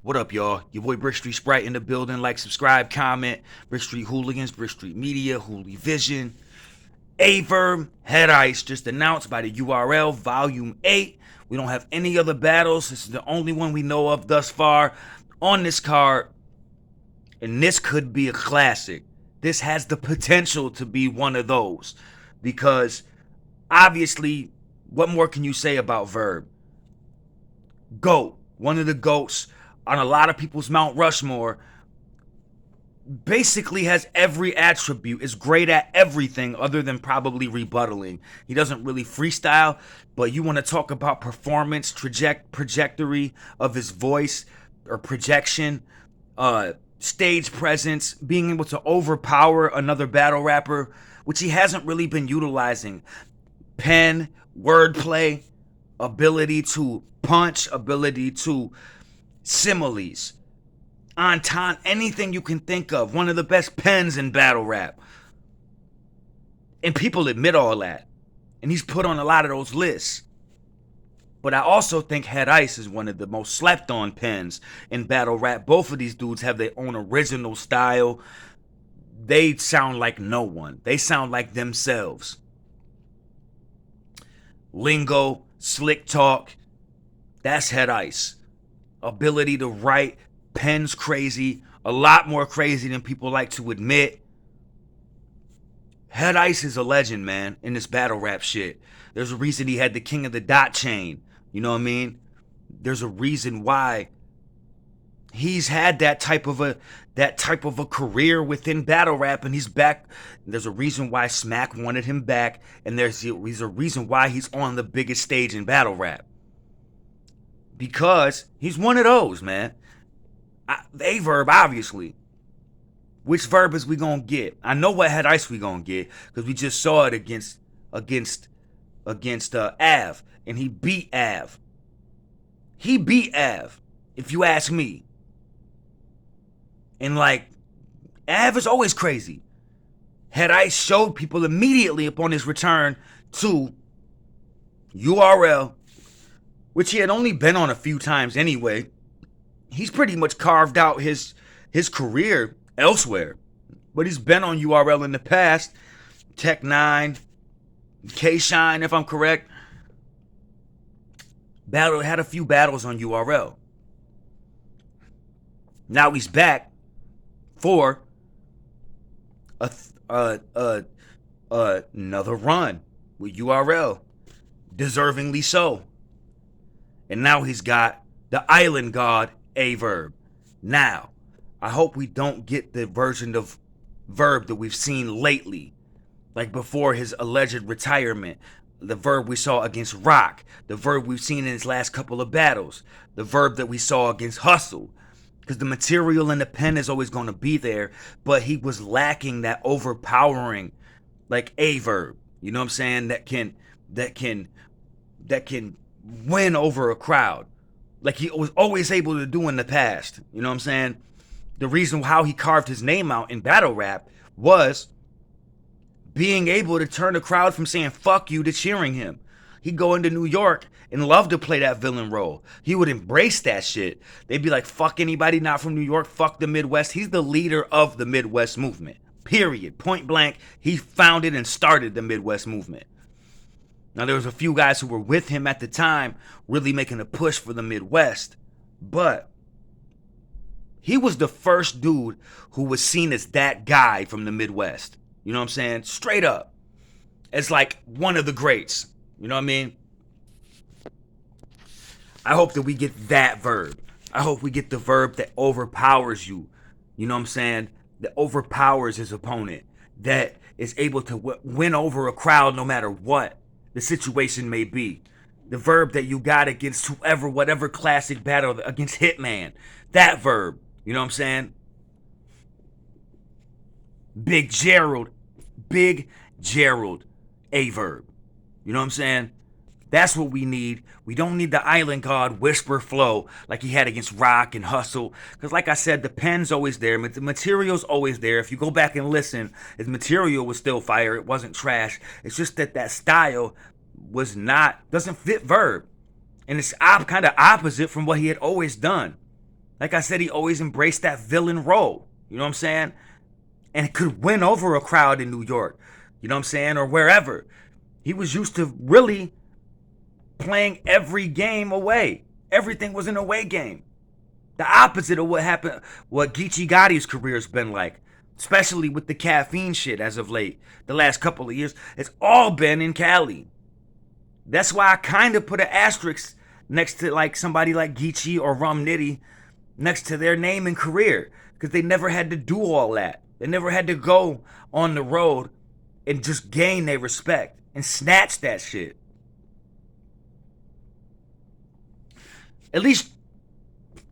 What up, y'all? Your boy Brick Street Sprite in the building. Like, subscribe, comment. Brick Street Hooligans, Brick Street Media, Hooli Vision. Verb, Head Ice, just announced by the URL, Volume 8. We don't have any other battles. This is the only one we know of thus far on this card. And this could be a classic. This has the potential to be one of those. Because, obviously, what more can you say about Verb? GOAT. One of the GOATs on a lot of people's Mount Rushmore, basically has every attribute, is great at everything other than probably rebuttaling. He doesn't really freestyle, but you want to talk about performance, trajectory of his voice or projection, stage presence, being able to overpower another battle rapper, which he hasn't really been utilizing. Pen, wordplay, ability to punch, ability to similes, entente, anything you can think of. One of the best pens in battle rap. And people admit all that. And he's put on a lot of those lists. But I also think Head Ice is one of the most slept on pens in battle rap. Both of these dudes have their own original style. They sound like no one. They sound like themselves. Lingo, slick talk, that's Head Ice. Ability to write, pen's crazy, a lot more crazy than people like to admit. Head Ice is a legend, man, in this battle rap shit. There's a reason he had the King of the Dot chain. You know what I mean? There's a reason why he's had that type of a career within battle rap, and he's back. There's a reason why Smack wanted him back, and there's a reason why he's on the biggest stage in battle rap. Because he's one of those, man. Verb, obviously. Which Verb is we gonna get? I know what Head Ice we gonna get, because we just saw it against Av, and he beat Av. He beat Av, if you ask me. And like, Av is always crazy. Head Ice showed people immediately upon his return to URL, which he had only been on a few times anyway. He's pretty much carved out his career elsewhere. But he's been on URL in the past. Tech 9, K-Shine, if I'm correct. Had a few battles on URL. Now he's back for another run with URL. Deservingly so. And now he's got the Island God, Verb. Now, I hope we don't get the version of Verb that we've seen lately. Like before his alleged retirement. The Verb we saw against Rock. The Verb we've seen in his last couple of battles. The Verb that we saw against Hustle. Because the material in the pen is always going to be there. But he was lacking that overpowering, like Verb. You know what I'm saying? That can win over a crowd. Like he was always able to do in the past. You know what I'm saying? The reason how he carved his name out in battle rap was being able to turn the crowd from saying fuck you to cheering him. He'd go into New York and love to play that villain role. He would embrace that shit. They'd be like, fuck anybody not from New York, fuck the Midwest. He's the leader of the Midwest movement. Period. Point blank. He founded and started the Midwest movement. Now, there was a few guys who were with him at the time really making a push for the Midwest. But he was the first dude who was seen as that guy from the Midwest. You know what I'm saying? Straight up. As like one of the greats. You know what I mean? I hope that we get that Verb. I hope we get the Verb that overpowers you. You know what I'm saying? That overpowers his opponent. That is able to win over a crowd no matter what the situation may be. The Verb that you got against whoever, whatever classic battle, against Hitman. That Verb. You know what I'm saying? Big Gerald, Verb. You know what I'm saying? That's what we need. We don't need the Island God whisper flow like he had against Rock and Hustle. Because like I said, the pen's always there. The material's always there. If you go back and listen, his material was still fire. It wasn't trash. It's just that style doesn't fit Verb. And it's kind of opposite from what he had always done. Like I said, he always embraced that villain role. You know what I'm saying? And could win over a crowd in New York. You know what I'm saying? Or wherever. He was used to really playing every game away. Everything was an away game. The opposite of what happened, what Geechee Gotti's career has been like, especially with the caffeine shit as of late. The last couple of years, it's all been in Cali. That's why I kind of put an asterisk next to like somebody like Geechee or Rum Nitty next to their name and career, because they never had to do all that. They never had to go on the road and just gain their respect and snatch that shit. At least,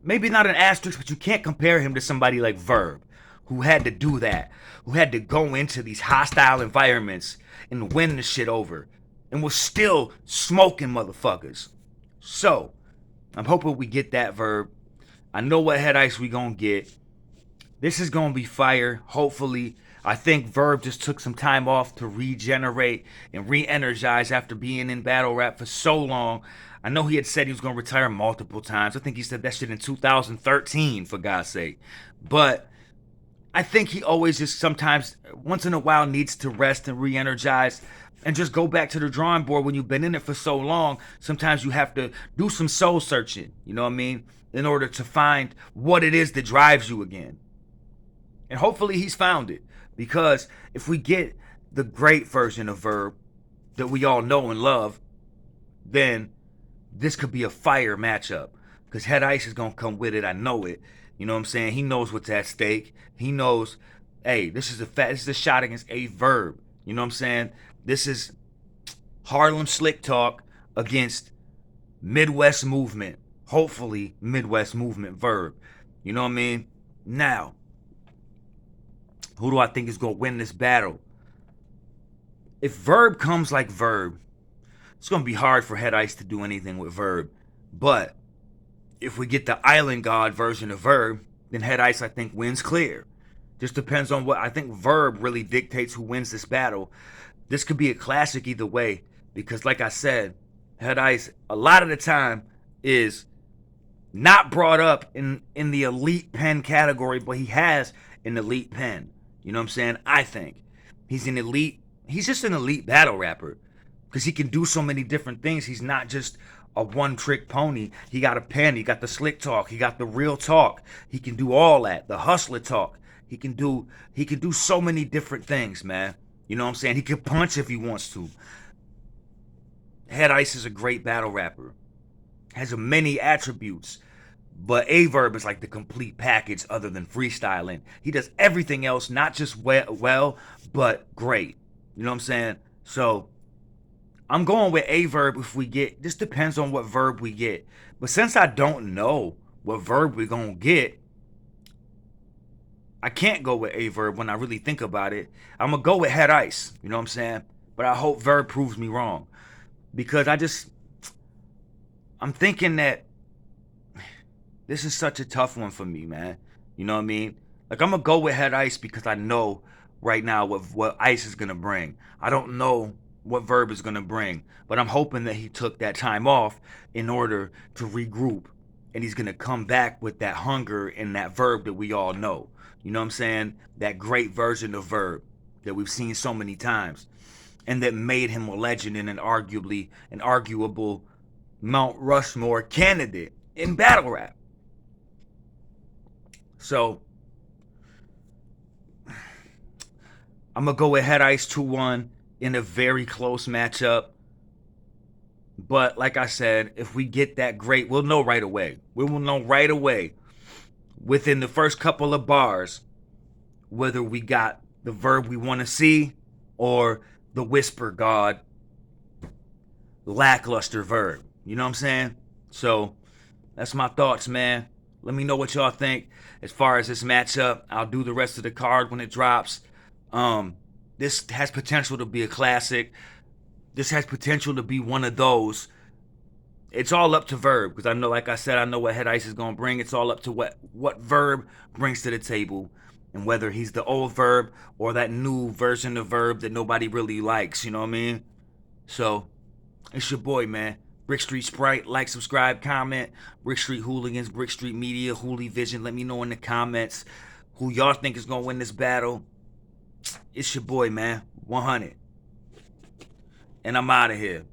maybe not an asterisk, but you can't compare him to somebody like Verb, who had to do that, who had to go into these hostile environments and win the shit over, and was still smoking motherfuckers. So, I'm hoping we get that Verb. I know what head ice we gonna get. This is gonna be fire, hopefully. I think Verb just took some time off to regenerate and re-energize after being in battle rap for so long. I know he had said he was gonna retire multiple times. I think he said that shit in 2013, for God's sake. But I think he always just sometimes, once in a while, needs to rest and re-energize and just go back to the drawing board. When you've been in it for so long, sometimes you have to do some soul searching, you know what I mean, in order to find what it is that drives you again. And hopefully he's found it, because if we get the great version of Verb that we all know and love, then this could be a fire matchup, because Head Ice is going to come with it. I know it. You know what I'm saying? He knows what's at stake. He knows, hey, this is a shot against a Verb. You know what I'm saying? This is Harlem Slick Talk against Midwest Movement. Hopefully Midwest Movement Verb. You know what I mean? Now, who do I think is going to win this battle? If Verb comes like Verb, it's going to be hard for Head Ice to do anything with Verb. But if we get the Island God version of Verb, then Head Ice, I think, wins clear. Just depends on what. I think Verb really dictates who wins this battle. This could be a classic either way, because like I said, Head Ice a lot of the time is not brought up in the elite pen category, but he has an elite pen. You know what I'm saying? I think he's just an elite battle rapper, because he can do so many different things. He's not just a one-trick pony. He got a pen, he got the slick talk, he got the real talk. He can do all that, the hustler talk. He can do so many different things, man. You know what I'm saying? He can punch if he wants to. Head Ice is a great battle rapper. Has many attributes. But Verb is like the complete package other than freestyling. He does everything else, not just well, but great. You know what I'm saying? So, I'm going with Verb if we get. This depends on what Verb we get. But since I don't know what Verb we're going to get, I can't go with Verb when I really think about it. I'm going to go with Head Ice. You know what I'm saying? But I hope Verb proves me wrong. Because I'm thinking that this is such a tough one for me, man. You know what I mean? Like, I'm going to go with Head Ice because I know right now what Ice is going to bring. I don't know what Verb is going to bring, but I'm hoping that he took that time off in order to regroup, and he's going to come back with that hunger and that Verb that we all know. You know what I'm saying? That great version of Verb that we've seen so many times, and that made him a legend and an arguable Mount Rushmore candidate in battle rap. So, I'm going to go with Head Ice 2-1 in a very close matchup. But like I said, if we get that great, we'll know right away. We will know right away within the first couple of bars whether we got the Verb we want to see or the Whisper God lackluster Verb. You know what I'm saying? So that's my thoughts, man. Let me know what y'all think as far as this matchup. I'll do the rest of the card when it drops. This has potential to be a classic. This has potential to be one of those. It's all up to Verb, because I know, like I said, I know what Head Ice is going to bring. It's all up to what Verb brings to the table, and whether he's the old Verb or that new version of Verb that nobody really likes, you know what I mean? So, it's your boy, man. Brick Street Sprite, like, subscribe, comment. Brick Street Hooligans, Brick Street Media, Hooli Vision. Let me know in the comments who y'all think is gonna win this battle. It's your boy, man. 100. And I'm out of here.